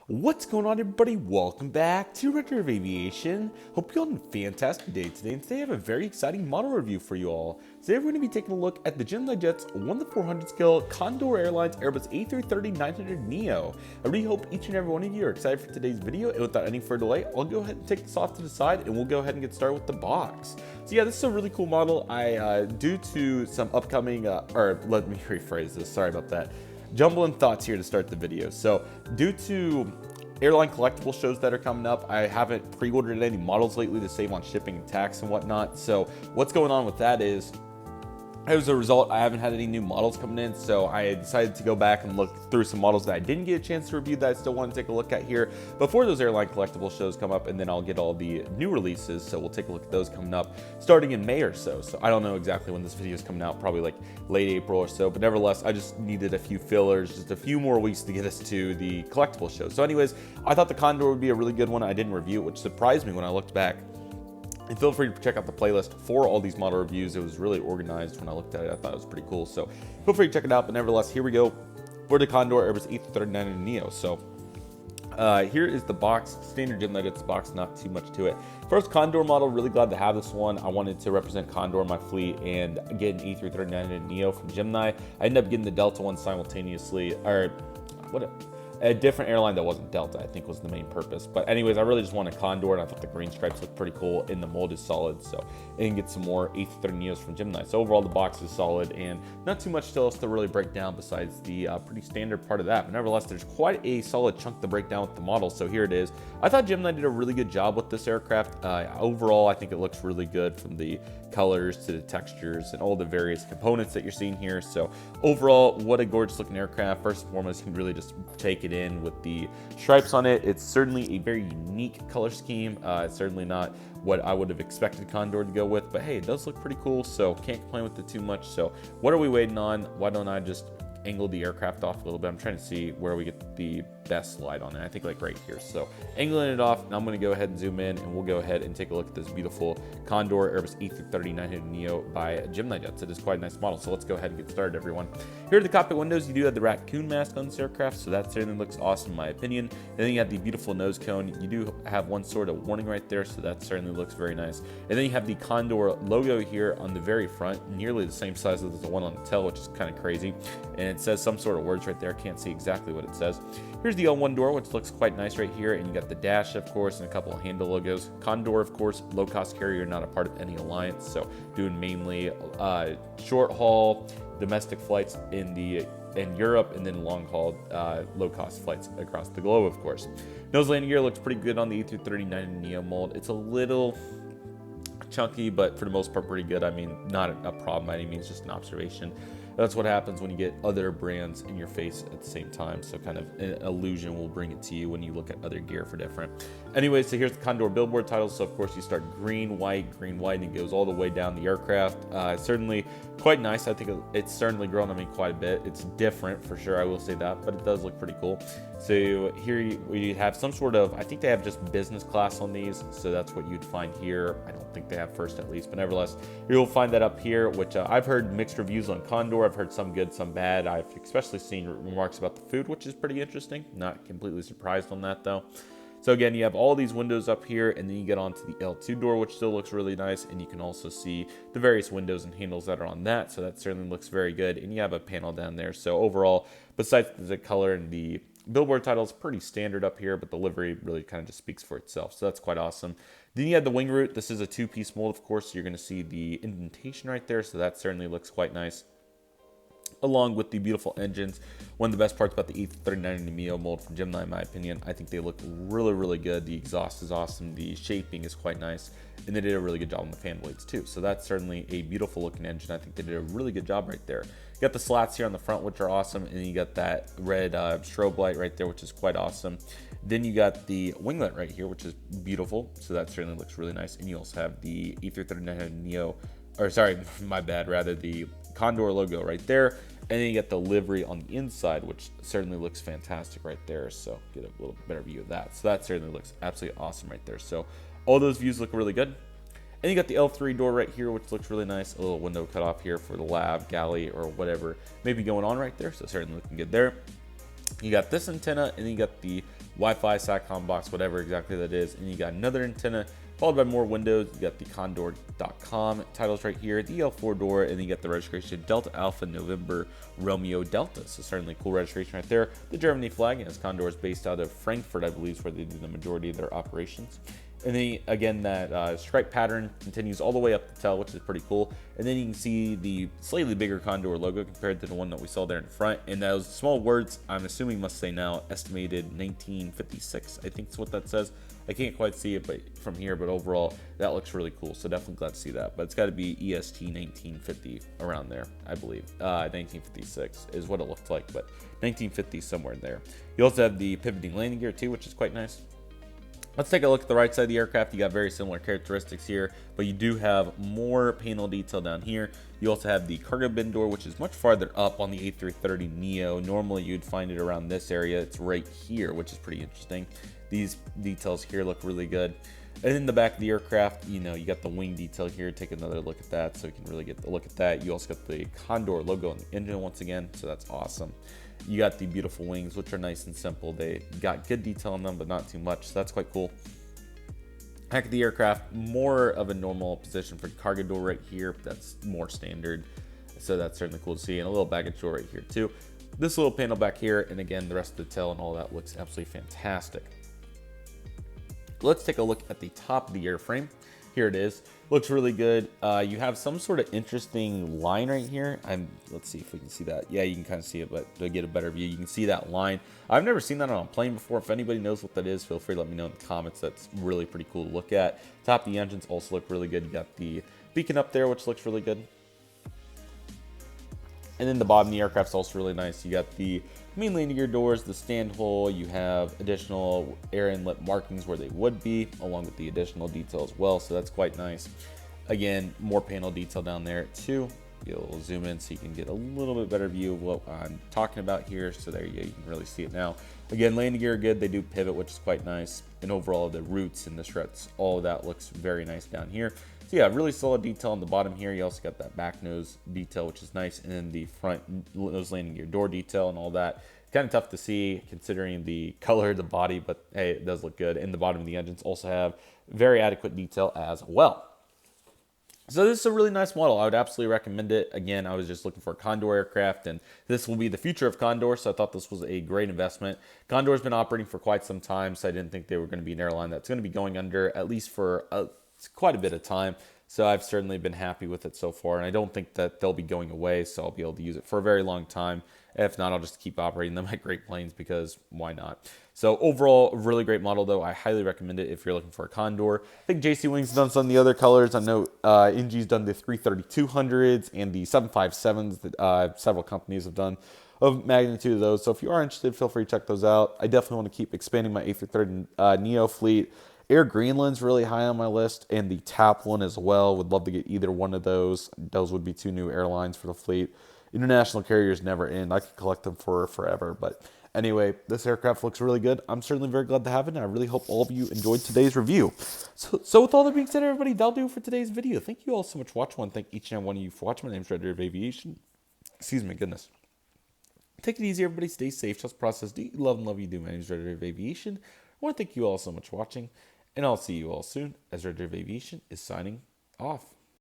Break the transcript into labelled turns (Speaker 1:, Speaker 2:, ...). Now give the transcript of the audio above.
Speaker 1: What's going on, everybody? Welcome back to Retro of Aviation. Hope you're on a fantastic day today, and today I have a very exciting model review for you all. Today we're going to be taking a look at the Gemini Jets 1-400 scale Condor Airlines Airbus A330-900neo. I really hope each and every one of you are excited for today's video, and without any further delay, I'll go ahead and take this off to the side, and we'll go ahead and get started with the box. So yeah, this is a really cool model. Due to some upcoming, or let me rephrase this, sorry about that. Jumbling thoughts here to start the video. So due to airline collectible shows that are coming up, I haven't pre-ordered any models lately to save on shipping and tax and whatnot. So what's going on with that is, as a result, I haven't had any new models coming in, so I decided to go back and look through some models that I didn't get a chance to review that I still want to take a look at here before those airline collectible shows come up, and then I'll get all the new releases, so we'll take a look at those coming up starting in May or so. So I don't know exactly when this video is coming out, probably like late April or so, but nevertheless, I just needed a few fillers, just a few more weeks to get us to the collectible show. So anyways, I thought the Condor would be a really good one. I didn't review it, which surprised me when I looked back. And feel free to check out the playlist for all these model reviews. It was really organized when I looked at it. I thought it was pretty cool. So feel free to check it out. But nevertheless, here we go for the Condor Airbus A330-900neo. So here is the box, standard Gemini Jets box, not too much to it. First Condor model, really glad to have this one. I wanted to represent Condor in my fleet and get an A330-900neo from Gemini. I ended up getting the Delta one simultaneously, or what? A different airline that wasn't Delta, I think, was the main purpose. But anyways, I really just wanted Condor, and I thought the green stripes looked pretty cool, and the mold is solid, so I can get some more A330neos from Gemini. So overall, the box is solid, and not too much else to really break down besides the pretty standard part of that. But nevertheless, there's quite a solid chunk to break down with the model, so here it is. I thought Gemini did a really good job with this aircraft. Overall, I think it looks really good, from the colors to the textures and all the various components that you're seeing here. So overall, what a gorgeous looking aircraft. First and foremost, you can really just take it in with the stripes on it. It's certainly a very unique color scheme. It's certainly not what I would have expected Condor to go with, but hey, it does look pretty cool, so can't complain with it too much. So what are we waiting on? Why don't I just angle the aircraft off a little bit? I'm trying to see where we get the best light on it. I think like right here. So angling it off, now I'm going to go ahead and zoom in, and we'll go ahead and take a look at this beautiful Condor Airbus A330-900neo by Gemini Jets. It is quite a nice model, so let's go ahead and get started, everyone. Here are the cockpit windows. You do have the raccoon mask on this aircraft, so that certainly looks awesome in my opinion. And then you have the beautiful nose cone. You do have one sort of warning right there, so that certainly looks very nice. And then you have the Condor logo here on the very front, nearly the same size as the one on the tail, which is kind of crazy. And it says some sort of words right there. I can't see exactly what it says. Here's the L1 door, which looks quite nice right here, and you got the dash, of course, and a couple of handle logos. Condor, of course, low-cost carrier, not a part of any alliance, so doing mainly short-haul domestic flights in Europe, and then long-haul low-cost flights across the globe, of course. Nose landing gear looks pretty good on the A330-900neo mold. It's a little chunky, but for the most part pretty good. I mean, not a problem by any means, just an observation. That's what happens when you get other brands in your face at the same time. So kind of an illusion will bring it to you when you look at other gear for different. Anyways, so here's the Condor billboard title. So of course you start green, white, and it goes all the way down the aircraft. Certainly quite nice. I think it's certainly grown on me quite a bit. It's different for sure, I will say that, but it does look pretty cool. So here we have some sort of, I think they have just business class on these. So that's what you'd find here. I don't think they have first at least, but nevertheless, you'll find that up here, which I've heard mixed reviews on Condor. I've heard some good, some bad. I've especially seen remarks about the food, which is pretty interesting. Not completely surprised on that though. So again, you have all these windows up here, and then you get onto the L2 door, which still looks really nice, and you can also see the various windows and handles that are on that, so that certainly looks very good. And you have a panel down there. So overall, besides the color and the billboard title, is pretty standard up here, but the livery really kind of just speaks for itself, so that's quite awesome. Then you have the wing root. This is a two-piece mold, of course, so you're going to see the indentation right there, so that certainly looks quite nice, along with the beautiful engines. One of the best parts about the A330-900neo mold from Gemini, in my opinion, I think they look really, really good. The exhaust is awesome. The shaping is quite nice. And they did a really good job on the fan blades too. So that's certainly a beautiful looking engine. I think they did a really good job right there. You got the slats here on the front, which are awesome. And then you got that red strobe light right there, which is quite awesome. Then you got the winglet right here, which is beautiful. So that certainly looks really nice. And you also have the A330-900neo, or sorry, my bad, rather the Condor logo right there. And then you get the livery on the inside, which certainly looks fantastic right there. So get a little better view of that. So that certainly looks absolutely awesome right there. So all those views look really good. And you got the L3 door right here, which looks really nice. A little window cut off here for the lab, galley, or whatever may be going on right there. So certainly looking good there. You got this antenna, and then you got the Wi-Fi, SATCOM box, whatever exactly that is. And you got another antenna, followed by more windows. You got the Condor.com titles right here, the L4 door, and then you got the registration Delta Alpha November Romeo Delta. So certainly cool registration right there. The Germany flag, as Condor is based out of Frankfurt, I believe, is where they do the majority of their operations. And then again, that stripe pattern continues all the way up the tail, which is pretty cool. And then you can see the slightly bigger Condor logo compared to the one that we saw there in front. And those small words, I'm assuming must say now, estimated 1956, I think is what that says. I can't quite see it from here, but overall, that looks really cool. So definitely glad to see that. But it's got to be EST 1950 around there, I believe. 1956 is what it looked like, but 1950 somewhere in there. You also have the pivoting landing gear too, which is quite nice. Let's take a look at the right side of the aircraft. You got very similar characteristics here, but you do have more panel detail down here. You also have the cargo bin door, which is much farther up on the A330neo. Normally, you'd find it around this area. It's right here, which is pretty interesting. These details here look really good. And in the back of the aircraft, you got the wing detail here. Take another look at that so you can really get the look at that. You also got the Condor logo on the engine once again, so that's awesome. You got the beautiful wings, which are nice and simple. They got good detail on them, but not too much, so that's quite cool. Back of the aircraft, more of a normal position for the cargo door right here. That's more standard, so that's certainly cool to see. And a little baggage door right here too. This little panel back here, and again, the rest of the tail and all that looks absolutely fantastic. Let's take a look at the top of the airframe. Here it is. Looks really good. You have some sort of interesting line right here. Let's see if we can see that. Yeah, you can kind of see it, but to get a better view, you can see that line. I've never seen that on a plane before. If anybody knows what that is, feel free to let me know in the comments. That's really pretty cool to look at. Top of the engines also look really good. You got the beacon up there, which looks really good. And then the bottom of the aircraft's also really nice. You got the main landing gear doors, the stand hole. You have additional air inlet markings where they would be, along with the additional detail as well. So that's quite nice. Again, more panel detail down there too. You'll zoom in so you can get a little bit better view of what I'm talking about here. So there you go, you can really see it now. Again, landing gear are good. They do pivot, which is quite nice. And overall, the roots and the struts, all of that looks very nice down here. So yeah, really solid detail on the bottom here. You also got that back nose detail, which is nice. And then the front nose landing gear door detail and all that. Kind of tough to see considering the color of the body, but hey, it does look good. And the bottom of the engines also have very adequate detail as well. So this is a really nice model. I would absolutely recommend it. Again, I was just looking for a Condor aircraft, and this will be the future of Condor, so I thought this was a great investment. Condor's been operating for quite some time, so I didn't think they were going to be an airline that's going to be going under at least for quite a bit of time. So I've certainly been happy with it so far, and I don't think that they'll be going away, so I'll be able to use it for a very long time. If not, I'll just keep operating them at Great Plains because why not? So overall, a really great model though. I highly recommend it if you're looking for a Condor. I think JC Wings done some of the other colors. I know NG's done the 33200s and the 757s that several companies have done of magnitude of those. So if you are interested, feel free to check those out. I definitely want to keep expanding my A330 Neo fleet. Air Greenland's really high on my list, and the TAP one as well. Would love to get either one of those. Those would be two new airlines for the fleet. International carriers never end. I could collect them for forever. But anyway, this aircraft looks really good. I'm certainly very glad to have it, and I really hope all of you enjoyed today's review. So with all that being said, everybody, that'll do it for today's video. Thank you all so much for watching. I want to thank each and every one of you for watching. My name is Red Deer of Aviation. Excuse me, goodness. Take it easy, everybody. Stay safe. Trust the process. Do you love and love you do. My name is Red Deer of Aviation. I want to thank you all so much for watching, and I'll see you all soon as Red Deer of Aviation is signing off.